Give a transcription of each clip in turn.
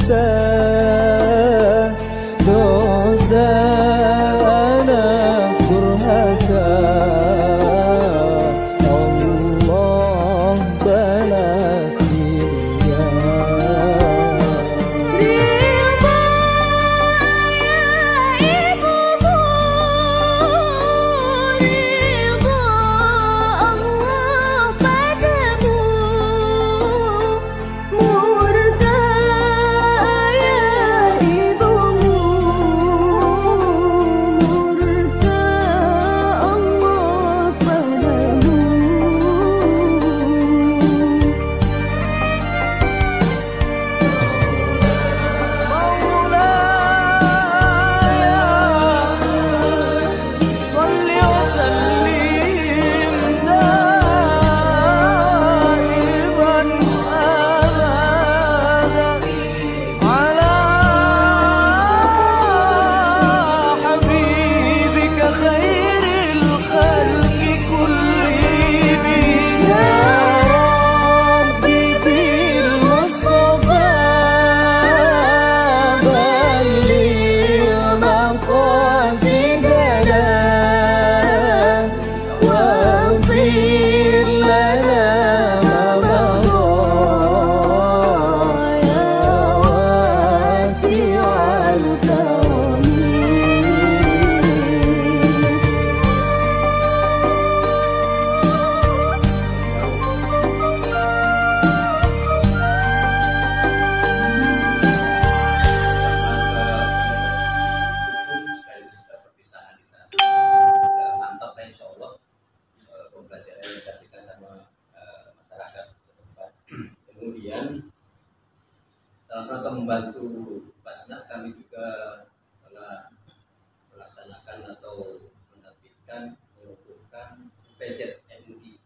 dosa, dosa anak durhaka. Allah balas dia. Ridha ya ibumu, ridha Allah padamu. Murka ya ibumu, murka Allah padamu. صل وسلم دائما أبدا على حبيبك خير الخلق كلهم. يا ربي بالمصطفى بلغ مقاصدنا واغفر لنا ما مضى يا واسع الكرم. sekaligus juga perpisahan di sana. Udah mantap lah insya Allah pembelajaran yang diberikan sama masyarakat setempat. Kemudian dalam rangka membantu Basnas, kami juga telah melaksanakan atau menerbitkan mengumpulkan PZ MUI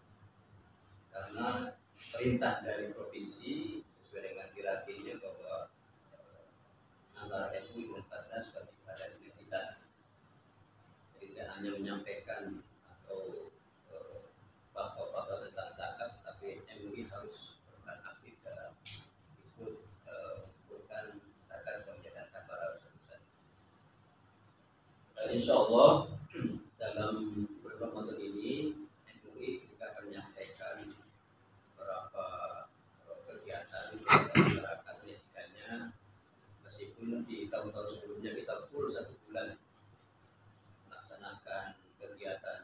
karena perintah dari provinsi sesuai dengan hierarkinya bahwa antara MUI dan Basnas wajib ada sinergitas. Jadi tidak hanya menyampaikan atau fatwa-fatwa tentang zakat, tapi MUI harus berperan aktif dalam ikut mengumpulkan zakat dan menjalankan para usaha. Insya Allah dalam bulan Ramadan ini MUI juga akan menyampaikan beberapa kegiatan masyarakat pendidikannya, meskipun di tahun-tahun sebelumnya kita full 1 bulan melaksanakan kegiatan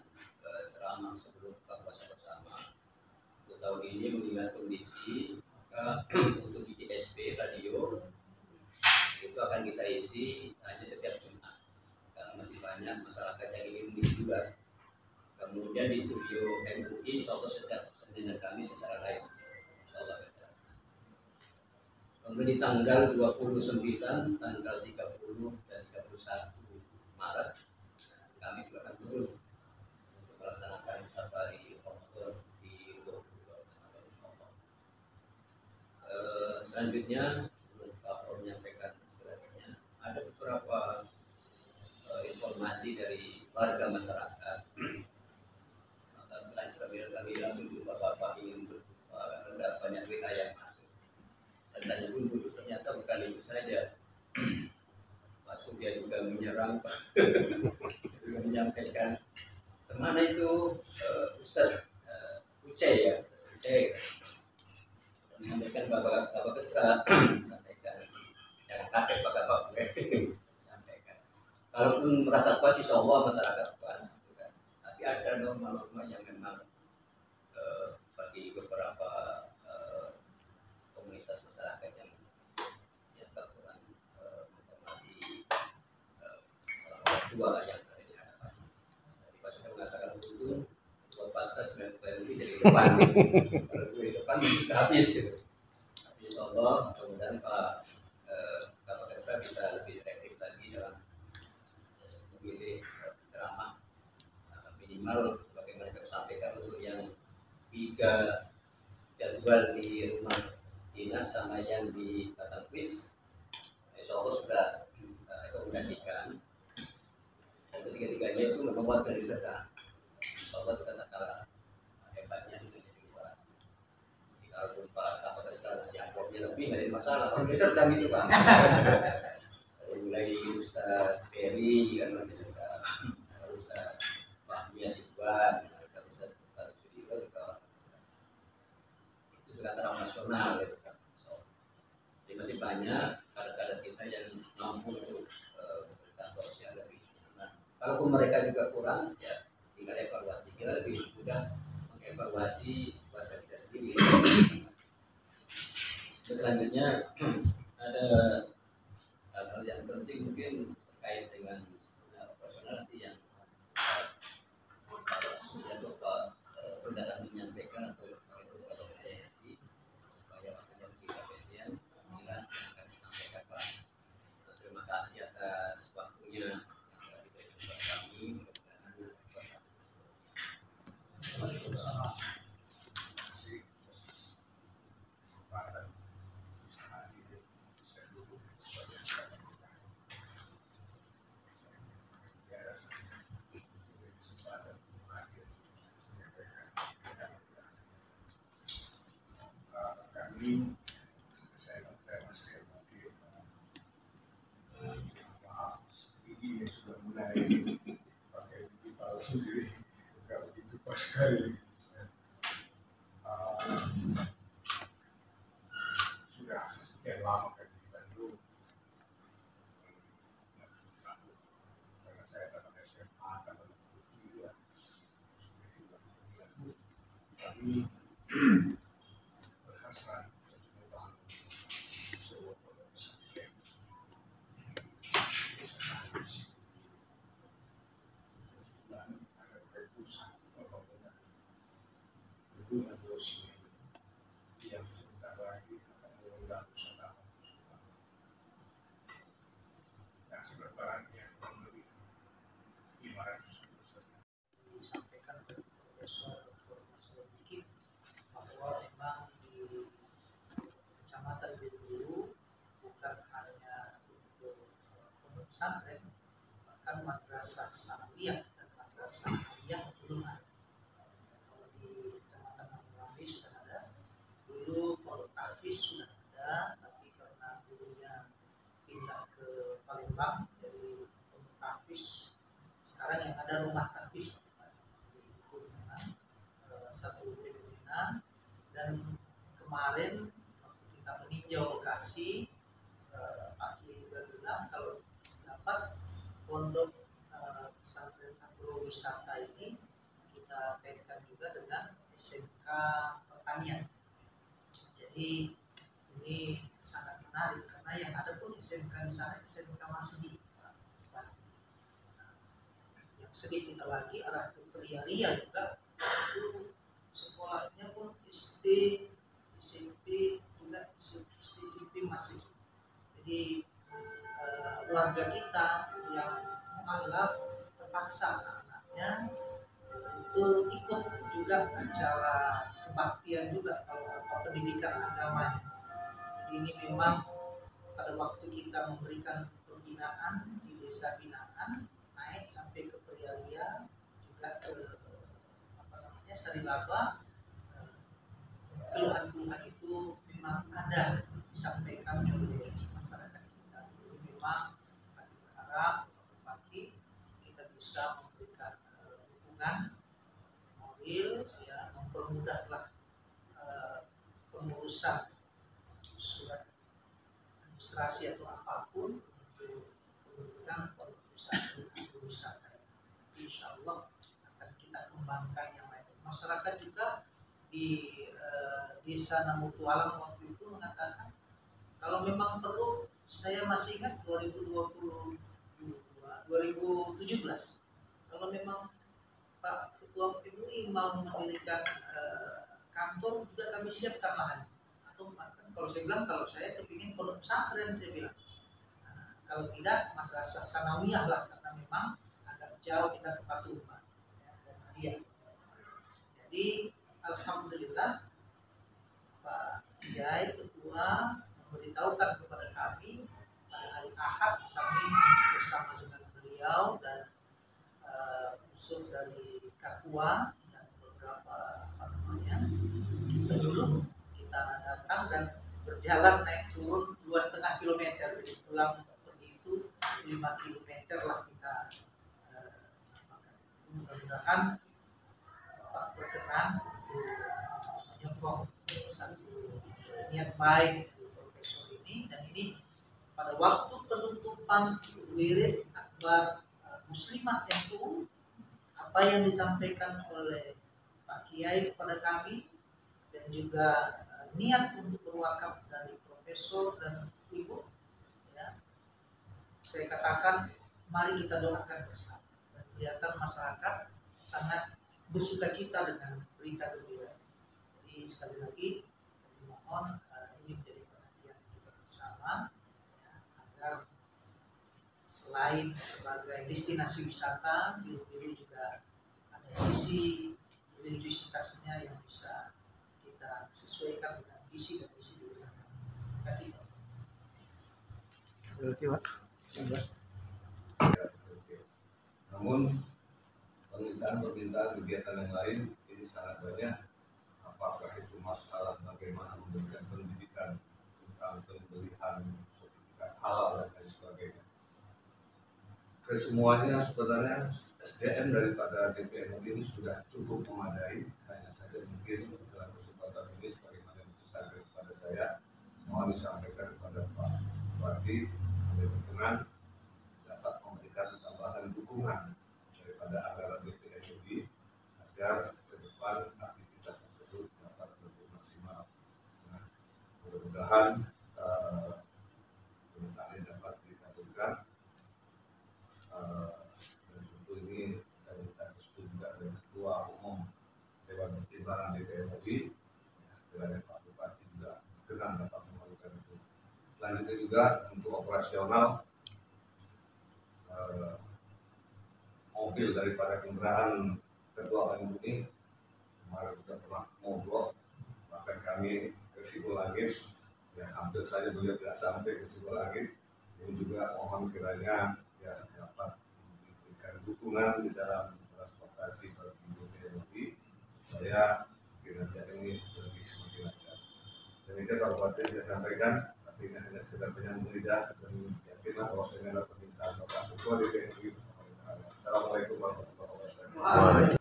ceramah sebelum buka puasa bersama. Untuk tahun ini mengingat kondisi, maka untuk di DSP radio itu akan kita isi hanya setiap Jumat karena masih banyak masyarakat yang ingin mengisi juga. Kemudian di studio MUI insya Allah setiap Senin dan Kamis secara live, insya Allah. Kemudian di tanggal 29, tanggal 30 dan 31 Maret kami juga akan turun untuk melaksanakan safari Ramadan di 22 Ramadan insya Allah. Selanjutnya sebelum Pak Prof menyampaikan aspirasinya, ada beberapa informasi dari warga masyarakat. Maka setelah Islamil kami langsung jumpa Bapak ingin ada banyak wilayah masuk. Dan tanya pun ternyata bukan itu saja. Masuk dia juga menyerang, juga menyampaikan semana itu Ustaz Uce ya, Uce menyampaikan Bapak Kesra, sampaikan jangan kaget Bapak sampaikan. Kalaupun merasa puas, insya Allah masyarakat puas. Tapi ada norma-norma yang memang bagi beberapa komunitas masyarakat yang kurang menghormati orang tua yang ada di hadapan. Jadi Pak sudah mengatakan begitu, dua pasca 90 lebih dari depan. Kalau di depan kita habis. Tapi insya Allah mudah-mudahan Bapak Kesra bisa lebih selektif lagi dalam memilih ceramah. Minimal sebagaimana kita sampaikan untuk yang 3 jadwal di rumah dinas sama yang di Batang Kuis, insya Allah sudah rekomendasikan. Dan ketiga-tiganya itu memang warga di Serda. Insya Allah tidak kalah hebatnya itu jadi luar. Kalau Pak Kesra masih akur lebih nggak ada masalah. Kalau bisa udah gitu Pak. Dari mulai Ustaz Peri kan bisa Ustaz Fahmi Asibwan, Ustaz Sudiro juga itu juga taraf nasional gitu kan. So, jadi masih banyak kader-kader kita yang mampu untuk memberikan sosial lebih. Nah, kalaupun mereka juga kurang, ya tinggal evaluasi, kita lebih mudah mengevaluasi warga kita sendiri. Selanjutnya ada hal yang penting mungkin terkait dengan operasional nanti yang untuk Perdana menyampaikan atau itu kalau saya supaya makanya kita pasien jelas yang akan disampaikan Pak. Terima kasih atas waktunya yang telah diberikan kepada kami. Waalaikumsalam. Ini sudah mulai pakai biji palsu, jadi nggak begitu pas sekali. Sudah sekian lama kan kita dulu, karena saya dapat SMA tahun 2003, kami berhasrat membangun sebuah organisasi dan ada pusat pembangunan hubungan sosial yang sebentar lagi akan mengundang wisatawan. Nah, sebenarnya kurang lebih 500 disampaikan oleh Profesor Dr. Masud Dikit bahwa memang di Kecamatan Bengkulu bukan hanya untuk pondok pesantren, bahkan madrasah sanawiyah dan madrasah aliyah belum ada. Kalau di Kecamatan Amrambi sudah ada, dulu pondok tahfiz sudah ada, tapi karena dulunya pindah ke Palembang dari pondok tahfiz, sekarang yang ada rumah tahfiz itu memang satu fenomena. Dan kemarin waktu kita meninjau lokasi, Pak Kiai juga bilang kalau dapat pondok pesantren agrowisata ini kita kaitkan juga dengan SMK pertanian. Jadi ini sangat menarik karena yang ada pun SMK di sana SMK masih di yang sedikit lagi arah ke Priaria juga itu sekolahnya pun SD, SMP juga SD, SMP masih. Jadi warga kita yang mualaf terpaksa anaknya itu ikut juga acara kebaktian juga kalau pendidikan agama. Jadi ini memang pada waktu kita memberikan pembinaan di desa binaan naik sampai ke Priaria juga ke Sarilaba, keluhan-keluhan itu memang ada disampaikan oleh masyarakat kita. Jadi memang kami berharap pagi kita bisa memberikan dukungan moral, ya, mempermudahlah pengurusan surat administrasi atau apapun untuk pendidikan perusahaan wisata. Insya Allah akan kita kembangkan yang lain. Masyarakat juga di desa Namutu Alam waktu itu mengatakan kalau memang perlu, saya masih ingat 2017 kalau memang Pak Ketua MUI mau mendirikan kantor juga kami siapkan lahan, atau bahkan kalau saya bilang kalau saya kepingin pondok pesantren, saya bilang kalau tidak madrasah sanawiyah lah, karena memang agak jauh kita ke Patuman dan Nadia. Jadi alhamdulillah Pak Kiai Ketua memberitahukan kepada kami pada hari Ahad kami bersama dengan beliau dan khusus dari Kakua dan beberapa penduduk kita datang dan berjalan naik turun 2,5 kilometer, jadi pulang pergi itu 5 kilometer lah kita. Mudah-mudahan Bapak berkenan untuk menyokong satu niat baik profesor ini, dan ini pada waktu penutupan wirid akbar Muslimat NU, apa yang disampaikan oleh Pak Kiai kepada kami dan juga niat untuk berwakaf dari profesor dan ibu, ya, saya katakan mari kita doakan bersama. Dan kelihatan masyarakat sangat bersuka cita dengan berita gembira. Jadi sekali lagi mohon ini menjadi perhatian kita bersama, ya, agar selain sebagai destinasi wisata, Biru-Biru juga ada sisi religiositasnya yang bisa kita sesuaikan dengan visi dan misi desa kami. Terima kasih, Pak. Namun permintaan kegiatan yang lain ini sangat banyak. Apakah itu masalah bagaimana memberikan pendidikan tentang pembelian sertifikat halal dan lain sebagainya. Kesemuanya sebenarnya SDM daripada DPNU ini sudah cukup memadai. Hanya saja mungkin dalam kesempatan ini sebagaimana yang disampaikan kepada saya, mohon disampaikan kepada Pak Bupati oleh berkenan dapat memberikan tambahan dukungan daripada anggaran DPNU agar ke depan aktivitas tersebut dapat lebih maksimal. Nah, mudah-mudahan permintaan ini dapat dikabulkan. Dan tentu ini kita minta restu juga dari Ketua Umum Dewan Pertimbangan DPR RI, kiranya Pak Bupati juga berkenan dapat melakukan itu. Selanjutnya juga untuk operasional mobil daripada kendaraan Ketua Umum ini kemarin sudah pernah mogok, bahkan kami ke Sibulangit, ya hampir saja beliau tidak sampai ke Sibulangit. Ini juga mohon kiranya ya dapat memberikan dukungan di dalam transportasi bagi DPRI supaya kinerja ini lebih semakin lancar. Demikian Pak Bupati saya sampaikan, tapi ini hanya sekedar penyambung lidah dan yakinlah bahwa saya adalah permintaan Bapak Ketua DPRI bersama dengan Assalamualaikum warahmatullahi wabarakatuh.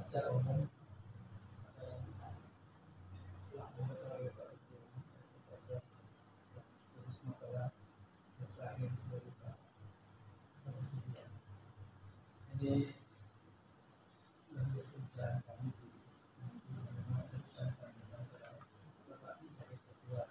Secara umum khusus masalah yang terakhir dari Pak Presiden. Ini sebagai perbincangan kami di Bapak sebagai ketua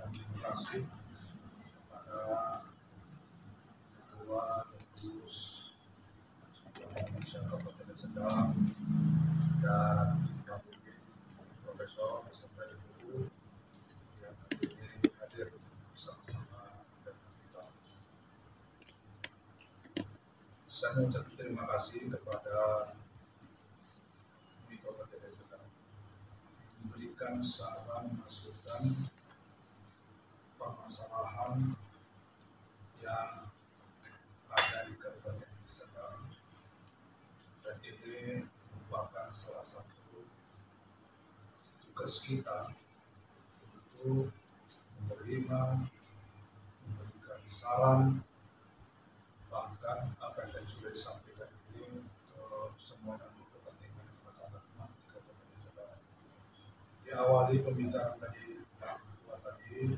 terima kasih kepada Ketua Pengurus Kabupaten Sedang dan Profesor beserta Ibu yang hari ini hadir bersama-sama dengan kita. Saya mengucapkan terima kasih kepada Kabupaten Sedang memberikan saran masukan permasalahan yang ada di Kabupaten Sedang, dan ini merupakan salah satu tugas kita untuk menerima, memberikan saran, bahkan apa yang sudah disampaikan ini semuanya untuk kepentingan masyarakat di Kabupaten Sedang. Diawali pembicaraan tadi Pak Ketua tadi,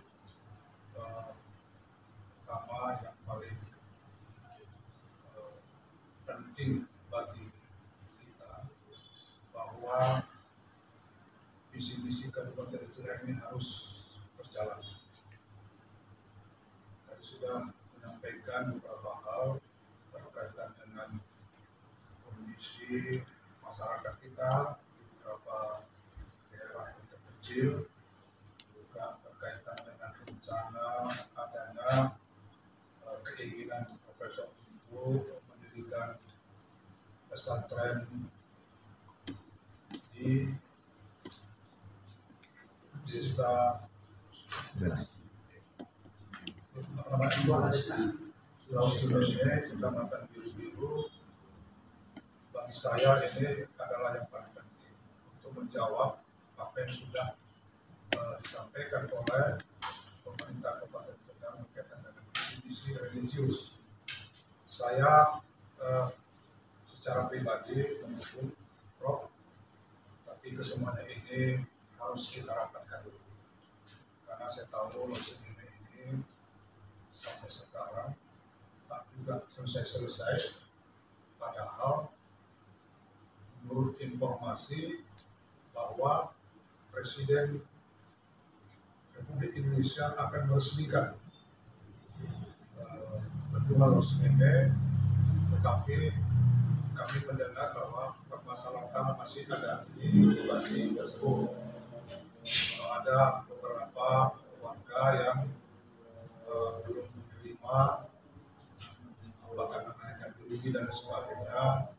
pertama yang paling penting bagi kita bahwa visi-misi Kabupaten Sedang ini harus berjalan. Tadi sudah menyampaikan beberapa hal berkaitan dengan kondisi masyarakat kita di beberapa daerah yang terpencil, juga berkaitan dengan rencana adanya keinginan Profesor mendirikan pesantren di desa Sulawesi Selatan, Kecamatan Biru-Biru. Bagi saya ini adalah yang paling penting untuk menjawab apa yang sudah disampaikan oleh pemerintah Kabupaten Serdang berkaitan dengan visi religius. Saya secara pribadi mendukung Prof, tapi kesemuanya ini harus kita rapatkan dulu, karena saya tahu logistik ini sampai sekarang tak juga selesai. Padahal menurut informasi bahwa Presiden Republik Indonesia akan meresmikan bendungan Losemenge, tetapi kami mendengar bahwa permasalahan tanah masih ada di lokasi tersebut. Ada beberapa warga yang belum menerima, bahkan naikkan rugi dan sebagainya.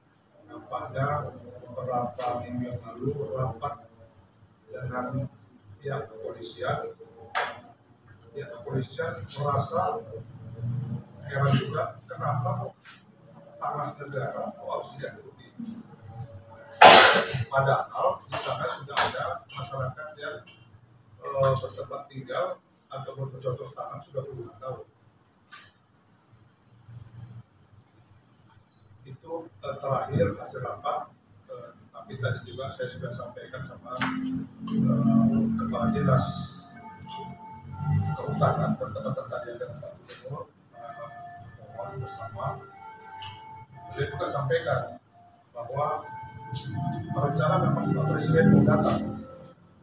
Nampaknya beberapa minggu yang lalu rapat dengan pihak kepolisian. Pihak kepolisian merasa heran juga kenapa tanah negara harus diganti rugi. Padahal di sana sudah ada masyarakat yang bertempat tinggal atau bercocok tanam sudah puluhan tahun. Itu terakhir hasil rapat, tapi tadi juga saya sudah sampaikan sama Kepala Dinas Kehutanan bertepatan tadi dengan Pak Gubernur mohon bersama. Saya juga sampaikan bahwa rencana memang Pak Presiden mau datang,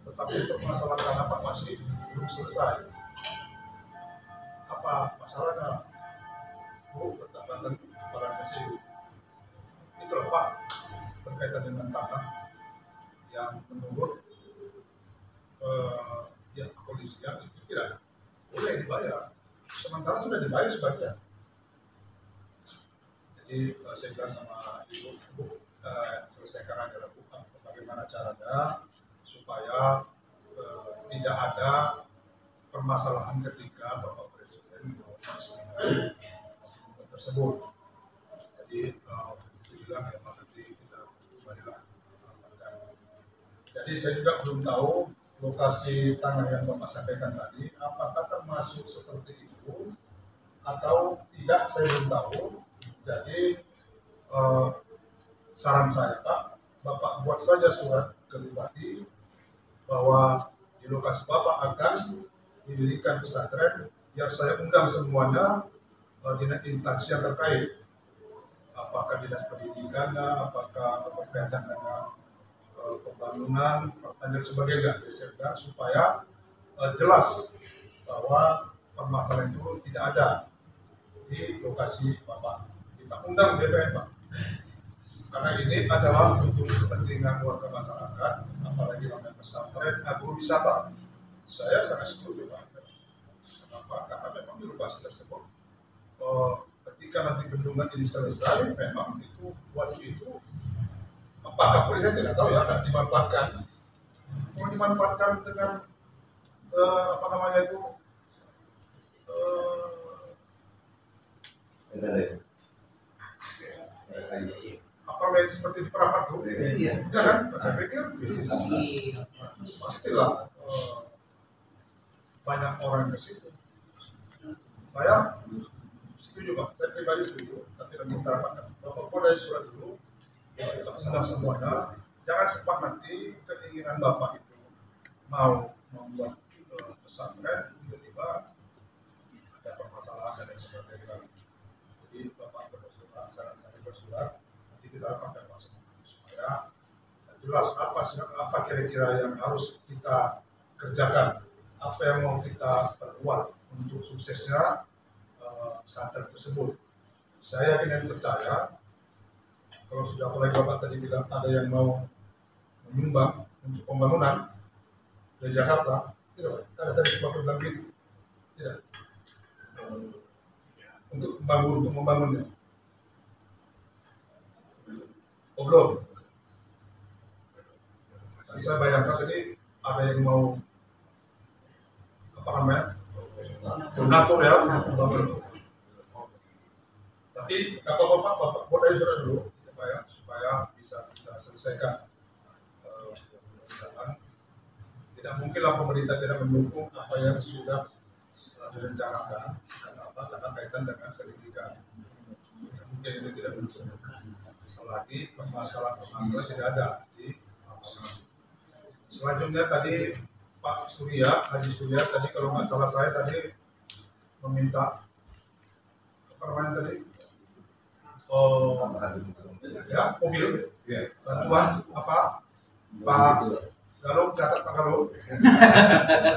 tetapi permasalahan apa masih belum selesai. Apa masalahnya? Bu, bertepatan para presiden. Itulah Pak, berkaitan dengan tanah yang menurut pihak kepolisian itu tidak boleh dibayar, sementara sudah dibayar sebagian. Jadi saya bilang sama Ibu, selesaikan aja Bu, bagaimana caranya supaya tidak ada permasalahan ketika Bapak Presiden meresmikan tersebut. Jadi bilang ya Pak, nanti kita kembalilah. Jadi saya juga belum tahu lokasi tanah yang Bapak sampaikan tadi, apakah termasuk seperti itu atau tidak, saya belum tahu. Jadi saran saya Pak, Bapak buat saja surat ke Bupati bahwa di lokasi Bapak akan didirikan pesantren, yang saya undang semuanya dengan instansi yang terkait. Apakah dinas pendidikannya, apakah berkaitan dengan pembangunan, dan sebagainya, supaya jelas bahwa permasalahan itu tidak ada di lokasi Bapak. Kita undang DPR Pak, karena ini adalah untuk kepentingan warga masyarakat, apalagi namanya pesantren agrowisata. Saya sangat setuju Pak. Kenapa? Karena memang di lokasi tersebut ketika nanti bendungan ini selesai, memang itu waktu itu apakah boleh, saya tidak tahu ya, akan dimanfaatkan. Mau dimanfaatkan dengan apa namanya itu apa namanya seperti di Perapat tuh, ya kan? Saya pikir pastilah banyak orang ke situ. Saya setuju Pak, saya pribadi setuju, tapi nanti kita rapatkan. Bapak Polda surat dulu, kita sedang semuanya, jangan sempat nanti keinginan Bapak itu mau membuat pesantren, tiba-tiba ada permasalahan dan lain sebagainya. Jadi Bapak bersurat, saya bersurat, nanti kita rapatkan langsung supaya jelas apa kira-kira yang harus kita kerjakan, apa yang mau kita perbuat untuk suksesnya pesantren tersebut. Saya yakin dan percaya kalau sudah mulai Bapak tadi bilang ada yang mau menyumbang untuk pembangunan di Jakarta, tidak ada tadi Bapak bilang gitu, tidak untuk membangunnya. Oh belum. Tadi saya bayangkan tadi ada yang mau apa namanya donatur ya. Tapi apa bapak buat aja dulu supaya bisa kita selesaikan. Tidak mungkinlah pemerintah tidak mendukung apa yang sudah direncanakan karena kaitan dengan pendidikan. Mungkin itu tidak mendukung. Selagi masalah tidak ada di lapangan. Selanjutnya tadi Pak Surya, Haji Surya tadi kalau nggak salah saya tadi meminta apa namanya tadi? Oh, ya mobil. Bantuan apa? Pak Galuh, catat Pak Galuh.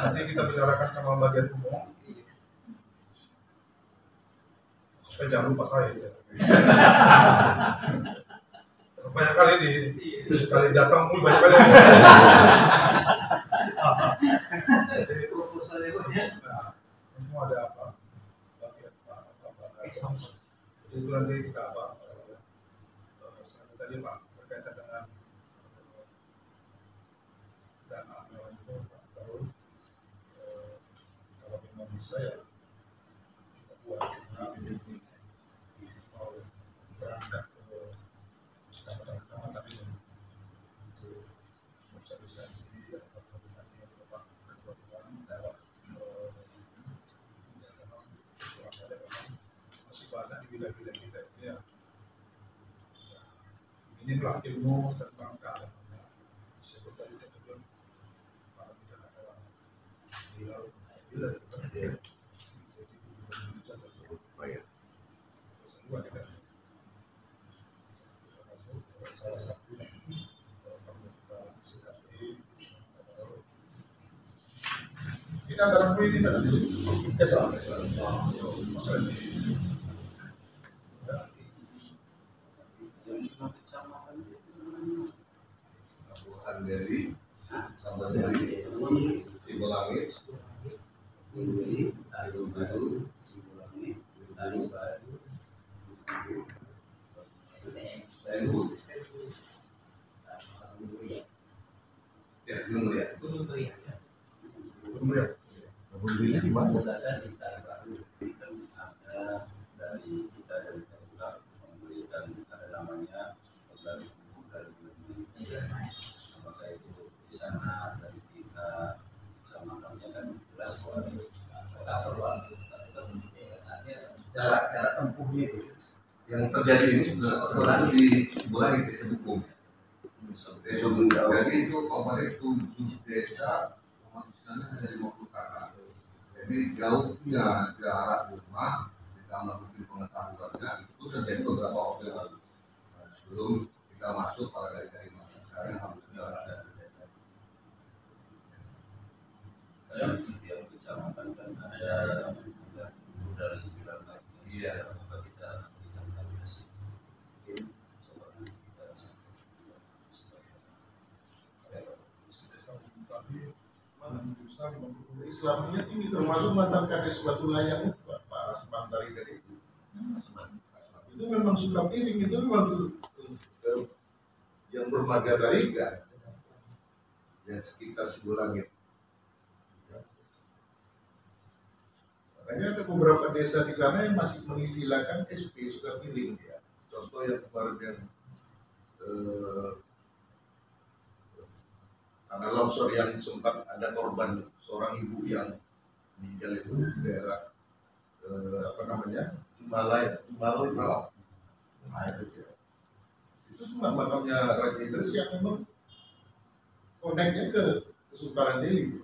Nanti kita bicarakan sama bagian umum. Supaya jangan lupa saya. Banyak kali kali datang banyak kali. Jadi proposal itu ada apa? Jadi itu nanti kita apa? Tadi Pak berkaitan dengan dana itu Pak Sarul. Kalau memang bisa ya kita buat mau berangkat ke kecamatan ini untuk sosialisasi atau koordinasi dengan Pak Ketua daerah. Masih banyak di wilayah-wilayah kita ini ya. Inilah ilmu tentang keagamaan. Sebut tadi tersebut kalau tidak ada bila salah satu kita dalam ini tadi kesal dari Sabar dari Simbolangit, Tanjung Baru, Simbolangit, Tanjung Baru, ya belum lihat. Belum lihat di mana? Ada dari kita dari Kepulauan memberikan ada namanya dari apakah itu di sana dari kita kecamatannya kan jelas bahwa jarak tempuhnya itu yang terjadi ini sudah di sebelah desa Bukung. Jadi itu kabupaten 7 desa, di sana ada 50 kakak. Jadi jauhnya jarak rumah ditambah mungkin pengetahuannya itu terjadi beberapa waktu yang lalu. Sebelum kita masuk pada dari masa sekarang alhamdulillah ada terjadi. Dan setiap kecamatan kan ada dari bilang lagi. Iya. Kita koordinasi. Mungkin coba nanti kita Islamnya ini termasuk mantan kades Batu Layang Pak Asmantari tadi itu. Itu memang suka piring itu memang yang bermarga Bariga yang sekitar Simbolangit. Makanya ada beberapa desa di sana yang masih menisilakan SP suka piring ya. Contoh yang kemarin yang karena longsor yang sempat ada korban seorang ibu yang meninggal itu di daerah apa namanya Jumalau. Nah, itu cuma makamnya Raja Idris yang memang koneknya ke Sultan Delhi.